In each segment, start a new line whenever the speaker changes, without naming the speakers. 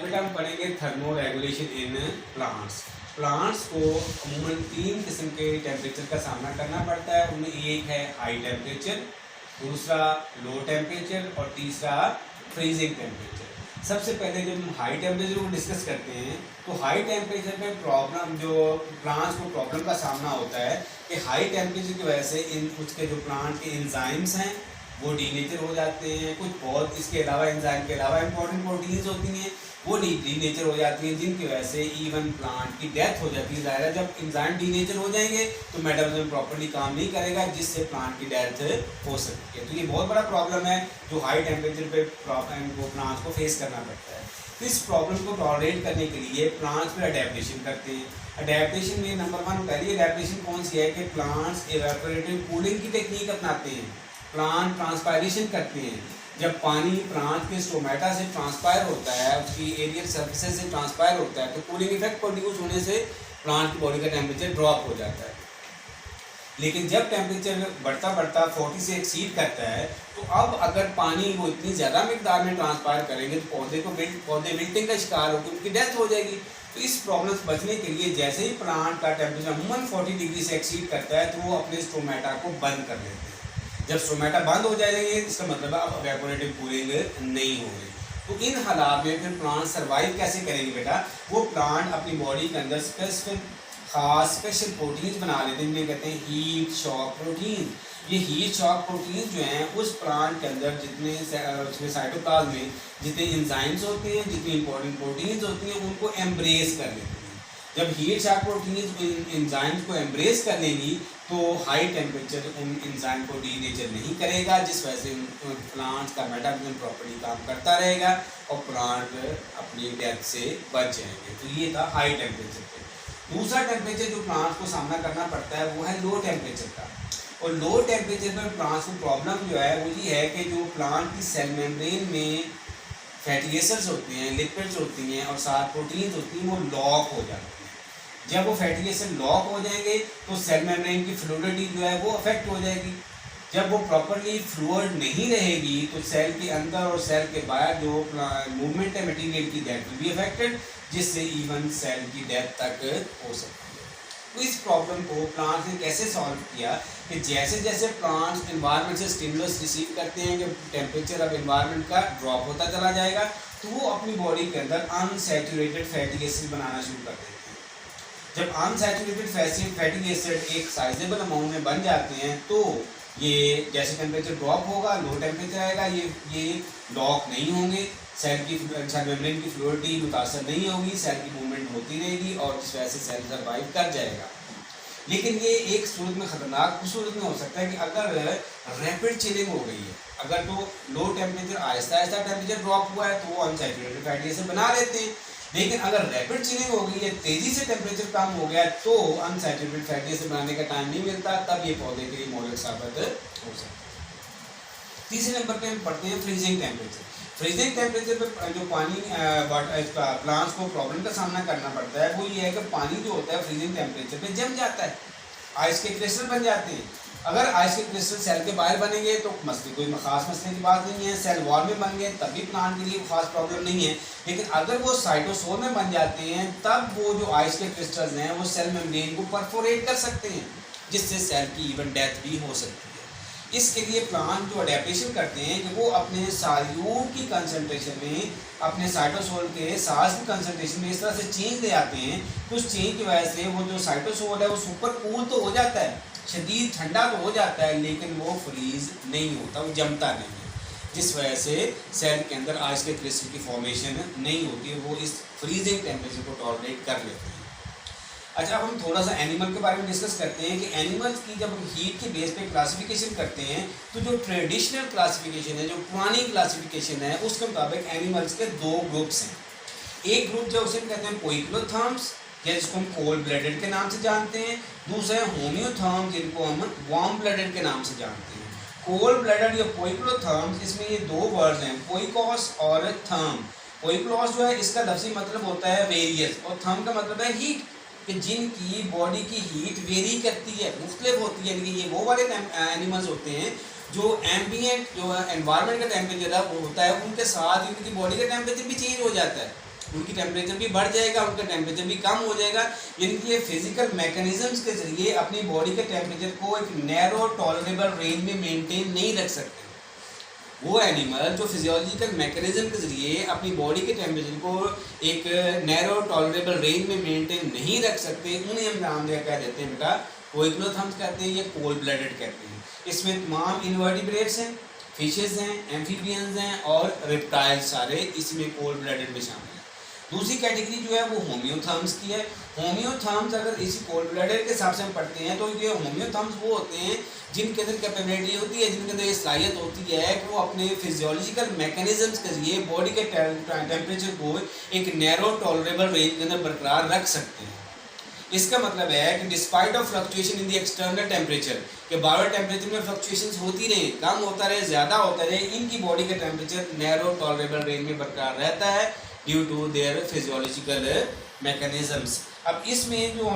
बेटा हम पढ़ेंगे thermo regulation in plants. Plants को अमूमन 3 किस्म के टेम्परेचर का सामना करना पड़ता है। उनमें एक है हाई टेम्परेचर, दूसरा लो टेम्परेचर और तीसरा फ्रीजिंग टेम्परेचर। सबसे पहले जब हम हाई टेम्परेचर को डिस्कस करते हैं तो हाई टेम्परेचर में प्रॉब्लम जो प्लांट्स को प्रॉब्लम का सामना होता है कि हाई टेम्परेचर की वजह से उसके जो प्लांट के एंजाइम्स हैं वो डीनेचर हो जाते हैं। कुछ बहुत इसके अलावा एंजाइम के अलावा इंपॉर्टेंट प्रोटीन्स होती हैं वो डीनेचर हो जाती हैं, जिनकी वजह से इवन प्लांट की डेथ हो जाती है। ज़ाहिर है जब एंजाइम डीनेचर हो जाएंगे तो मेटाबॉलिज्म प्रॉपर्ली काम नहीं करेगा, जिससे प्लांट की डेथ हो सकती है। तो ये बहुत बड़ा प्रॉब्लम है जो हाई टेम्परेचर पे प्लांट्स को फेस करना पड़ता है। तो इस प्रॉब्लम को टॉलरेट करने के लिए प्लांट्स पर अडेप्टेशन करते हैं। अडेप्टेशन में नंबर 1 पहली अडेप्टेशन कौन सी है कि प्लांट्स एवेपोरेटिव कूलिंग की टेक्निक अपनाते हैं। प्लांट ट्रांसपायरेशन करते हैं। जब पानी प्लांट के स्टोमेटा से ट्रांसपायर होता है, उसकी एरियल सर्फेसेस से ट्रांसपायर होता है, तो कूलिंग इफेक्ट प्रोड्यूस होने से प्लांट की बॉडी का टेम्परेचर ड्रॉप हो जाता है। लेकिन जब टेम्परेचर बढ़ता बढ़ता 40 से एक्सीड करता है तो अब अगर पानी वो इतनी ज़्यादा मिकदार में ट्रांसपायर करेंगे तो पौधे विल्टिंग का शिकार होकर उनकी डेथ हो जाएगी। तो इस प्रॉब्लम से बचने के लिए जैसे ही प्लांट का टेम्परेचर अमूमन 40 डिग्री से एक्सीड करता है तो वो अपने स्टोमेटा को बंद कर देते हैं। जब स्टोमेटा बंद हो जाएंगे इसका मतलब है अब इवेपोरेटिव कूलिंग नहीं होगी। तो इन हालात में फिर प्लांट सर्वाइव कैसे करेंगे बेटा? वो प्लांट अपनी बॉडी के अंदर स्पेसिफिक खास स्पेशल प्रोटीन्स बना लेते हैं, जिन्हें कहते हैं हीट शॉक प्रोटीन। ये हीट शॉक प्रोटीन जो हैं उस प्लांट के अंदर जितने उसमें साइटोप्लाज्म में जितने एंजाइम्स होते हैं, जितनी इंपॉर्टेंट प्रोटीन्स होती हैं उनको एम्ब्रेस कर लेते हैं। जब हीट शॉक प्रोटीन्स एंजाइम्स को एम्ब्रेस कर लेंगी तो हाई टेम्परेचर उन एंजाइम को डीनेचर नहीं करेगा, जिस वजह से प्लांट का मेटाबॉलिज्म प्रॉपर्ली काम करता रहेगा और प्लांट अपनी डेथ से बच जाएंगे। तो ये था हाई टेम्परेचर पे। दूसरा टेम्परेचर जो प्लांट्स को सामना करना पड़ता है वो है लो टेम्परेचर का। और लो टेम्परेचर पर प्लांट्स को प्रॉब्लम जो है वो ये है कि जो प्लांट की सेल मेम्ब्रेन में फैटी एसिड्स होते हैं, लिपिड्स होती हैं और साथ प्रोटीन्स होती हैं वो लॉक हो जाती हैं। जब वो फैटी एसिड लॉक हो जाएंगे तो सेल मेम्ब्रेन की फ्लूइडिटी जो है वो अफेक्ट हो जाएगी। जब वो प्रॉपर्ली फ्लूइड नहीं रहेगी तो सेल के अंदर और सेल के बाहर जो मूवमेंट है मटेरियल की दैट विल बी अफेक्टेड, जिससे इवन सेल की डेथ तक हो सकती है। तो इस प्रॉब्लम को प्लांट्स ने कैसे सॉल्व किया कि जैसे जैसे प्लांट्स एनवायरनमेंट से स्टिमुलस रिसीव करते हैं कि टेम्परेचर अब एनवायरनमेंट का ड्रॉप होता चला जाएगा तो वो अपनी बॉडी के अंदर अनसैचुरेटेड फैटी एसिड बनाना शुरू कर देते हैं। जब अनसैचुरेटेड फैटी एसिड एक साइजेबल अमाउंट में बन जाते हैं तो ये जैसे टेम्परेचर ड्रॉप होगा लो टेम्परेचर आएगा, ये लॉक नहीं होंगे, सेल मेम्ब्रेन की फ्लूइडिटी मुतासर नहीं होगी, सेल की मूवमेंट होती रहेगी और इस वजह से सेल सर्वाइव कर जाएगा। लेकिन ये एक सूरत में ख़तरनाक सूरत में हो सकता है कि अगर रैपिड चिलिंग हो गई है, अगर तो low temperature Aahista Aahista temperature drop हुआ है तो वो अनसैचुरेटेड फैटी एसिड बना लेते हैं। लेकिन अगर रैपिड चिलिंग हो गई है, तेज़ी से टेम्परेचर कम हो गया तो अनसैचुरेटेड फैटी एसिड बनाने का टाइम नहीं मिलता, तब ये पौधे के लिए मौलिक साबित हो सकता है। तीसरे नंबर पे हम पढ़ते हैं फ्रीजिंग टेम्परेचर। फ्रीजिंग टेम्परेचर पे जो पानी प्लांट्स को प्रॉब्लम का सामना करना पड़ता है वो ये है कि पानी जो होता है फ्रीजिंग टेम्परेचर पे जम जाता है, आइस के क्रिस्टल बन जाते हैं। अगर आइस के क्रिस्टल सेल के बाहर बनेंगे तो कोई खास मसले की बात नहीं है, सेल वॉल में बन गए तब भी प्लांट के लिए खास प्रॉब्लम नहीं है। लेकिन अगर वो साइटोसोल में बन जाते हैं तब वो जो आइस के क्रिस्टल्स हैं वो सेल मेम्ब्रेन को परफोरेट कर सकते हैं, जिससे सेल की इवन डेथ भी हो सकती है। इसके लिए प्लांट जो अडेप्टेशन करते हैं कि वो अपने साल्यूट की कंसनट्रेशन में अपने साइटोसोल के साल्ट की कंसनट्रेशन में इस तरह से चेंज ले आते हैं कि उस चेंज की वजह से वो जो साइटोसोल है वो सुपर कूल तो हो जाता है, शदीद ठंडा तो हो जाता है, लेकिन वो फ्रीज नहीं होता, वो जमता नहीं है, जिस वजह से सेल के अंदर आइस के क्रिस्टल की फॉर्मेशन नहीं होती है, वो इस फ्रीजिंग टेम्परेचर को टॉलरेट कर लेते हैं। अच्छा, अब हम थोड़ा सा एनिमल के बारे में डिस्कस करते हैं कि एनिमल्स की जब हम हीट के बेस पे क्लासिफिकेशन करते हैं तो जो ट्रेडिशनल क्लासिफिकेशन है, जो पुरानी क्लासिफिकेशन है, उसके मुताबिक एनिमल्स के 2 ग्रुप्स हैं। एक ग्रुप जो उसे कहते हैं पोइक्लोथर्म्स या जिसको हम कोल्ड ब्लडेड के नाम से जानते हैं, दूसरा है होम्योथर्म्स जिनको हम वार्म ब्लडेड के नाम से जानते हैं। कोल्ड ब्लडेड या पोइक्लोथर्म्स, इसमें ये 2 वर्ड्स हैं, पोइकोस और थर्म। पोइकोस जो है इसका लफ्ज़ी मतलब होता है वेरियस और थर्म का मतलब है हीट, कि जिनकी बॉडी की हीट वेरी करती है, मुख्तलिफ होती है। यानी कि ये वो वाले एनिमल्स होते हैं जो एम्बियंट जो एनवायरनमेंट का टेम्परेचर है वो होता है उनके साथ उनकी बॉडी का टेम्परेचर भी चेंज हो जाता है। उनकी टेम्परेचर भी बढ़ जाएगा, उनका टेम्परेचर भी कम हो जाएगा। यानी कि ये फिजिकल मैकेनिज्म्स के जरिए अपनी बॉडी के टेम्परेचर को एक नैरो टॉलरेबल रेंज में मेंटेन नहीं रख सकते। वो एनिमल जो फिजियोलॉजिकल मैकेनिज्म के जरिए अपनी बॉडी के टेम्परेचर को एक नैरो टॉलरेबल रेंज में मेंटेन नहीं रख सकते, उन्हें हम नाम दिया कह देते हैं बेटा कोइक्लोथर्म्स कहते हैं या कोल्ड ब्लडेड कहते हैं। इसमें तमाम इनवर्टिब्रेट्स हैं, फिशेस हैं, एम्फीबियंस हैं और रिप्टाइल्स सारे इसमें कोल्ड ब्लडेड में शामिल हैं। दूसरी कैटेगरी जो है वो होम्योथर्म्स की है। होम्योथर्म्स अगर इसी कोल्ड ब्लडेड के हिसाब से हम पढ़ते हैं तो ये होम्योथर्म्स वो होते हैं जिनके अंदर कैपेबिलिटी होती है, जिनके अंदर ये सलाहियत होती है कि वो अपने फिजियोलॉजिकल मैकेनिज्म्स के जरिए बॉडी के टेम्परेचर को एक नैरो टॉलरेबल रेंज के अंदर बरकरार रख सकते हैं। इसका मतलब है कि despite of fluctuation in the external temperature, के बाहर टेम्परेचर में फ्लक्चुएशंस होती रहे, कम होता रहे, ज़्यादा होता रहे, इनकी बॉडी का टेम्परेचर नैरो टॉलरेबल रेंज में बरकरार रहता है due to their physiological mechanisms. अब इसमें जो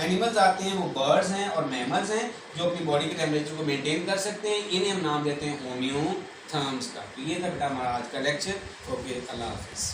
एनिमल्स आते हैं वो बर्ड्स हैं और मैमल्स हैं जो अपनी बॉडी के टेम्परेचर को मेंटेन कर सकते हैं, इन्हें हम नाम देते हैं होम्योथर्म्स का। तो ये था बेटा हमारा आज का लेक्चर। ओके, अल्लाह हाफिज़।